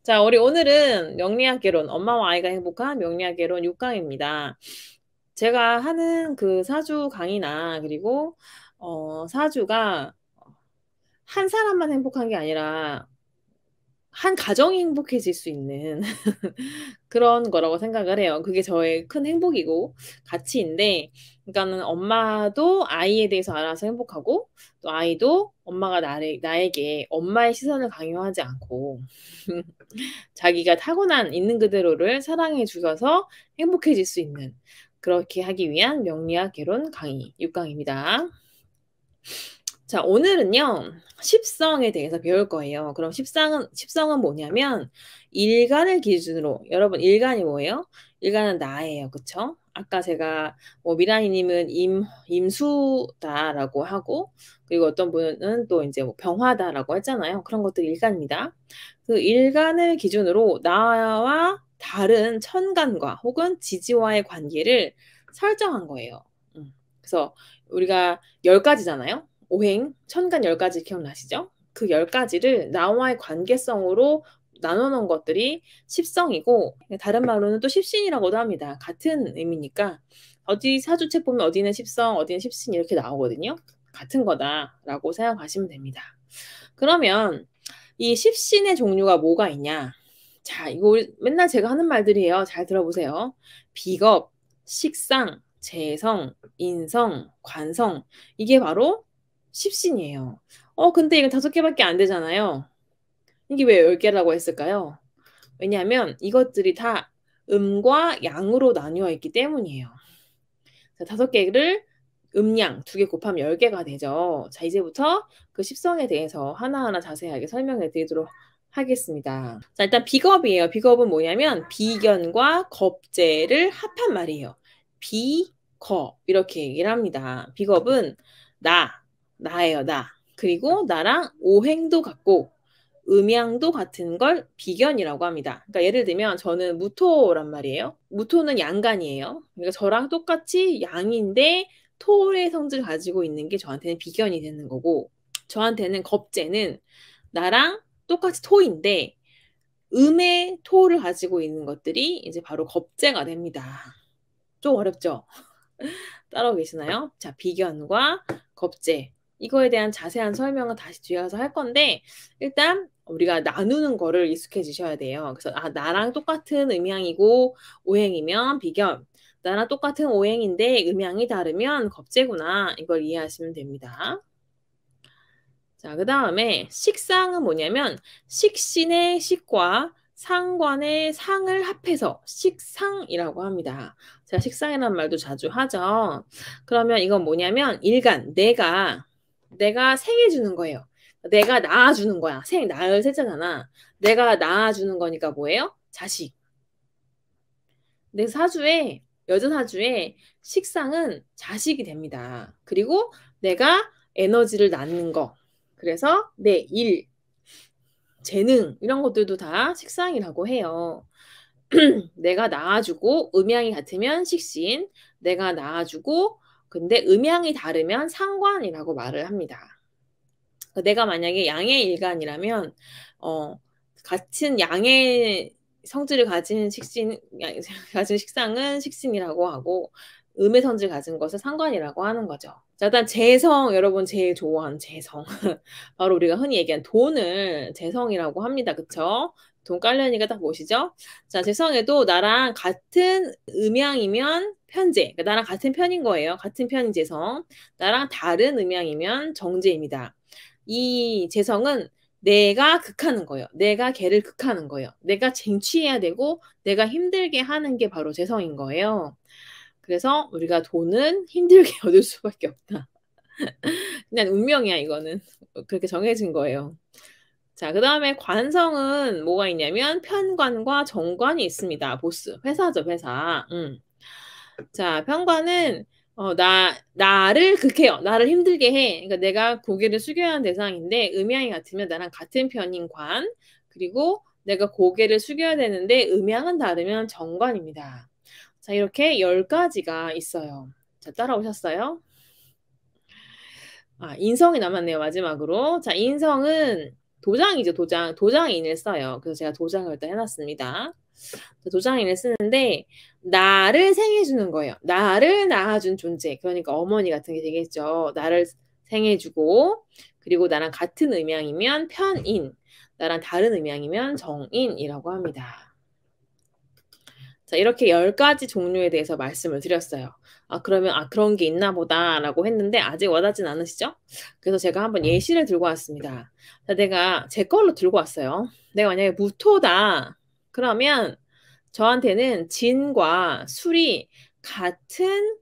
자, 우리 오늘은 명리학 개론, 엄마와 아이가 행복한 명리학 개론 6강입니다. 제가 하는 그 사주 강의나 그리고 사주가 한 사람만 행복한 게 아니라 한 가정이 행복해질 수 있는 그런 거라고 생각을 해요. 그게 저의 큰 행복이고 가치인데, 그러니까는 엄마도 아이에 대해서 알아서 행복하고, 또 아이도 엄마가 나에게 엄마의 시선을 강요하지 않고, 자기가 타고난 있는 그대로를 사랑해 주셔서 행복해질 수 있는, 그렇게 하기 위한 명리학 개론 강의 6강입니다. 자, 오늘은요, 십성에 대해서 배울 거예요. 그럼 십성은 뭐냐면, 일간을 기준으로, 여러분, 일간이 뭐예요? 일간은 나예요. 그쵸? 아까 제가, 미라니님은 임수다라고 하고, 그리고 어떤 분은 또 이제 병화다라고 했잖아요. 그런 것들이 일간입니다. 그 일간을 기준으로 나와 다른 천간과 혹은 지지와의 관계를 설정한 거예요. 그래서 우리가 10가지잖아요. 오행, 천간 10가지 기억나시죠? 그 10가지를 나와의 관계성으로 나눠놓은 것들이 십성이고, 다른 말로는 또 십신이라고도 합니다. 같은 의미니까 어디 사주책 보면 어디는 십성, 어디는 십신 이렇게 나오거든요. 같은 거다라고 생각하시면 됩니다. 그러면 이 십신의 종류가 뭐가 있냐? 자, 이거 맨날 제가 하는 말들이에요. 잘 들어보세요. 비겁, 식상, 재성, 인성, 관성. 이게 바로 십신이에요. 근데 이거 5개밖에 안 되잖아요. 이게 왜 10개라고 했을까요? 왜냐하면 이것들이 다 음과 양으로 나뉘어 있기 때문이에요. 자, 5개를 음양 2개 곱하면 10개가 되죠. 자, 이제부터 그 십성에 대해서 하나하나 자세하게 설명해 드리도록 하겠습니다. 자, 일단 비겁이에요. 비겁은 뭐냐면 비견과 겁재를 합한 말이에요. 비겁 이렇게 얘기를 합니다. 비겁은 나예요, 나. 그리고 나랑 오행도 같고 음양도 같은 걸 비견이라고 합니다. 그러니까 예를 들면 저는 무토란 말이에요. 무토는 양간이에요. 그러니까 저랑 똑같이 양인데 토의 성질을 가지고 있는 게 저한테는 비견이 되는 거고, 저한테는 겁재는 나랑 똑같이 토인데 음의 토를 가지고 있는 것들이 이제 바로 겁재가 됩니다. 좀 어렵죠? 따라오 계시나요? 자, 비견과 겁재. 이거에 대한 자세한 설명은 다시 뒤에 가서 할 건데, 일단 우리가 나누는 거를 익숙해지셔야 돼요. 그래서 나랑 똑같은 음양이고 오행이면 비견, 나랑 똑같은 오행인데 음양이 다르면 겁재구나. 이걸 이해하시면 됩니다. 자, 그 다음에 식상은 뭐냐면 식신의 식과 상관의 상을 합해서 식상이라고 합니다. 제가 식상이라는 말도 자주 하죠. 그러면 이건 뭐냐면 일간, 내가 생해주는 거예요. 내가 낳아주는 거야. 낳을 세자잖아. 내가 낳아주는 거니까 뭐예요? 자식. 내 사주에, 여자 사주에 식상은 자식이 됩니다. 그리고 내가 에너지를 낳는 거. 그래서 내 일, 재능 이런 것들도 다 식상이라고 해요. 내가 낳아주고 음양이 같으면 식신, 내가 낳아주고 근데 음양이 다르면 상관이라고 말을 합니다. 내가 만약에 양의 일간이라면 같은 양의 성질을 가진 가진 식상은 식신이라고 하고 음의 성질 가진 것을 상관이라고 하는 거죠. 자, 일단 재성, 여러분 제일 좋아하는 재성. 바로 우리가 흔히 얘기한 돈을 재성이라고 합니다. 그쵸? 돈 깔려니까 딱 보시죠? 자, 재성에도 나랑 같은 음양이면 편재. 그러니까 나랑 같은 편인 거예요. 같은 편인 재성. 나랑 다른 음양이면 정재입니다. 이 재성은 내가 극하는 거예요. 내가 걔를 극하는 거예요. 내가 쟁취해야 되고 내가 힘들게 하는 게 바로 재성인 거예요. 그래서 우리가 돈은 힘들게 얻을 수밖에 없다. 그냥 운명이야, 이거는. 그렇게 정해진 거예요. 자, 그 다음에 관성은 뭐가 있냐면 편관과 정관이 있습니다. 보스. 회사죠, 회사. 자, 편관은 나를 극해요. 나를 힘들게 해. 그러니까 내가 고개를 숙여야 하는 대상인데 음양이 같으면 나랑 같은 편인 관. 그리고 내가 고개를 숙여야 되는데 음양은 다르면 정관입니다. 자, 이렇게 10가지가 있어요. 자, 따라오셨어요? 인성이 남았네요, 마지막으로. 자, 인성은 도장이죠, 도장. 도장인을 써요. 그래서 제가 도장을 일단 해놨습니다. 도장인을 쓰는데 나를 생해주는 거예요. 나를 낳아준 존재. 그러니까 어머니 같은 게 되겠죠. 나를 생해주고 그리고 나랑 같은 음양이면 편인, 나랑 다른 음양이면 정인이라고 합니다. 자, 이렇게 10가지 종류에 대해서 말씀을 드렸어요. 그러면 그런 게 있나 보다라고 했는데 아직 와닿진 않으시죠? 그래서 제가 한번 예시를 들고 왔습니다. 자, 내가 제 걸로 들고 왔어요. 내가 만약에 무토다. 그러면 저한테는 진과 술이 같은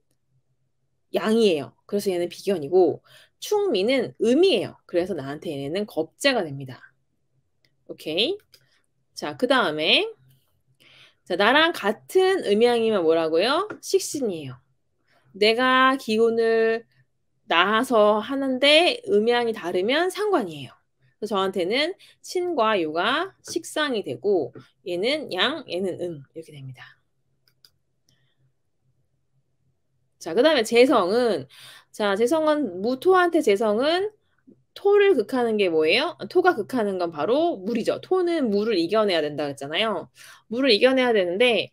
양이에요. 그래서 얘는 비견이고 충미는 음이에요. 그래서 나한테 얘는 겁재가 됩니다. 오케이? 자, 그 다음에 자, 나랑 같은 음양이면 뭐라고요? 식신이에요. 내가 기운을 낳아서 하는데 음양이 다르면 상관이에요. 그래서 저한테는 신과 유가 식상이 되고 얘는 양, 얘는 이렇게 됩니다. 자, 그 다음에 재성은 무토한테 재성은 토를 극하는 게 뭐예요? 토가 극하는 건 바로 물이죠. 토는 물을 이겨내야 된다 했잖아요. 물을 이겨내야 되는데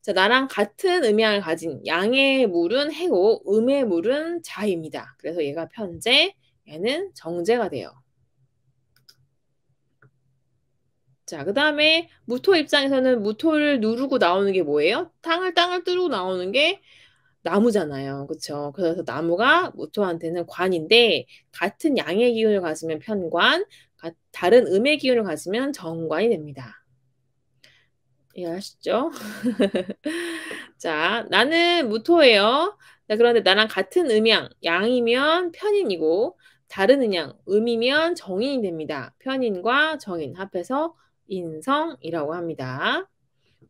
자, 나랑 같은 음양을 가진 양의 물은 해고, 음의 물은 자입니다. 그래서 얘가 편재, 얘는 정제가 돼요. 자, 그 다음에 무토 입장에서는 무토를 누르고 나오는 게 뭐예요? 땅을 뚫고 나오는 게 나무잖아요. 그쵸? 그래서 나무가 무토한테는 관인데 같은 양의 기운을 가지면 편관, 다른 음의 기운을 가지면 정관이 됩니다. 이해하시죠? 자, 나는 무토예요. 자, 그런데 나랑 같은 음양, 양이면 편인이고 다른 음이면 정인이 됩니다. 편인과 정인 합해서 인성이라고 합니다.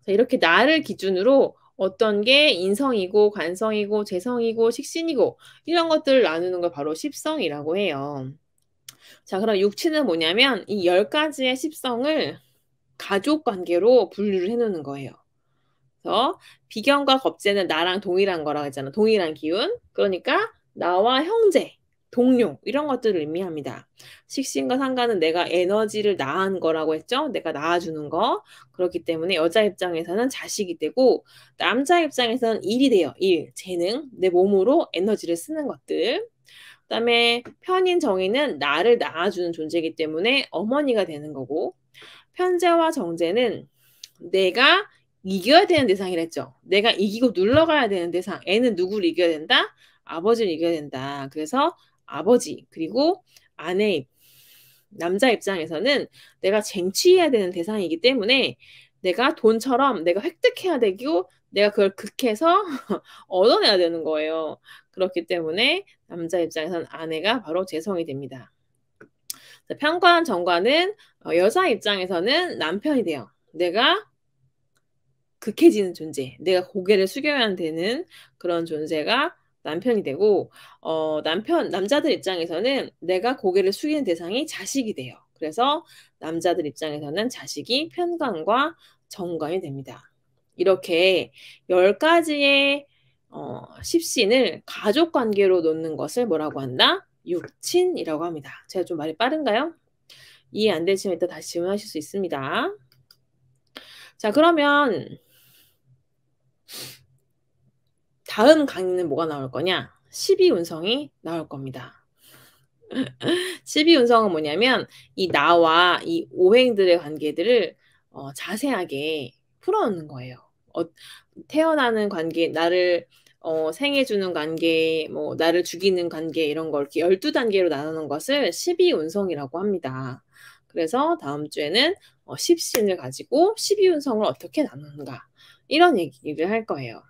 자, 이렇게 나를 기준으로 어떤 게 인성이고 관성이고 재성이고 식신이고 이런 것들을 나누는 걸 바로 십성이라고 해요. 자, 그럼 육치는 뭐냐면 이 10가지의 십성을 가족 관계로 분류를 해놓는 거예요. 그래서 비견과 겁재는 나랑 동일한 거라고 했잖아. 동일한 기운. 그러니까 나와 형제, 동료 이런 것들을 의미합니다. 식신과 상관은 내가 에너지를 낳은 거라고 했죠. 내가 낳아주는 거. 그렇기 때문에 여자 입장에서는 자식이 되고 남자 입장에서는 일이 돼요. 일, 재능, 내 몸으로 에너지를 쓰는 것들. 그다음에 편인 정의는 나를 낳아주는 존재이기 때문에 어머니가 되는 거고 편재와 정재는 내가 이겨야 되는 대상이랬죠. 내가 이기고 눌러가야 되는 대상. 애는 누구를 이겨야 된다? 아버지를 이겨야 된다. 그래서 아버지 그리고 아내 남자 입장에서는 내가 쟁취해야 되는 대상이기 때문에 내가 돈처럼 내가 획득해야 되고 내가 그걸 극해서 얻어내야 되는 거예요. 그렇기 때문에 남자 입장에서는 아내가 바로 재성이 됩니다. 편관, 정관은 여자 입장에서는 남편이 돼요. 내가 극해지는 존재, 내가 고개를 숙여야 되는 그런 존재가 남편이 되고 남자들 입장에서는 내가 고개를 숙이는 대상이 자식이 돼요. 그래서 남자들 입장에서는 자식이 편관과 정관이 됩니다. 이렇게 10가지의 십신을 가족관계로 놓는 것을 뭐라고 한다? 육친이라고 합니다. 제가 좀 말이 빠른가요? 이해 안 되시면 이따 다시 질문하실 수 있습니다. 자, 그러면 다음 강의는 뭐가 나올 거냐? 12운성이 나올 겁니다. 12운성은 뭐냐면 이 나와 이 오행들의 관계들을 자세하게 풀어놓는 거예요. 태어나는 관계, 나를 생해주는 관계, 뭐 나를 죽이는 관계 이런 걸 이렇게 12단계로 나누는 것을 12운성이라고 합니다. 그래서 다음 주에는 십신을 가지고 12운성을 어떻게 나누는가 이런 얘기를 할 거예요.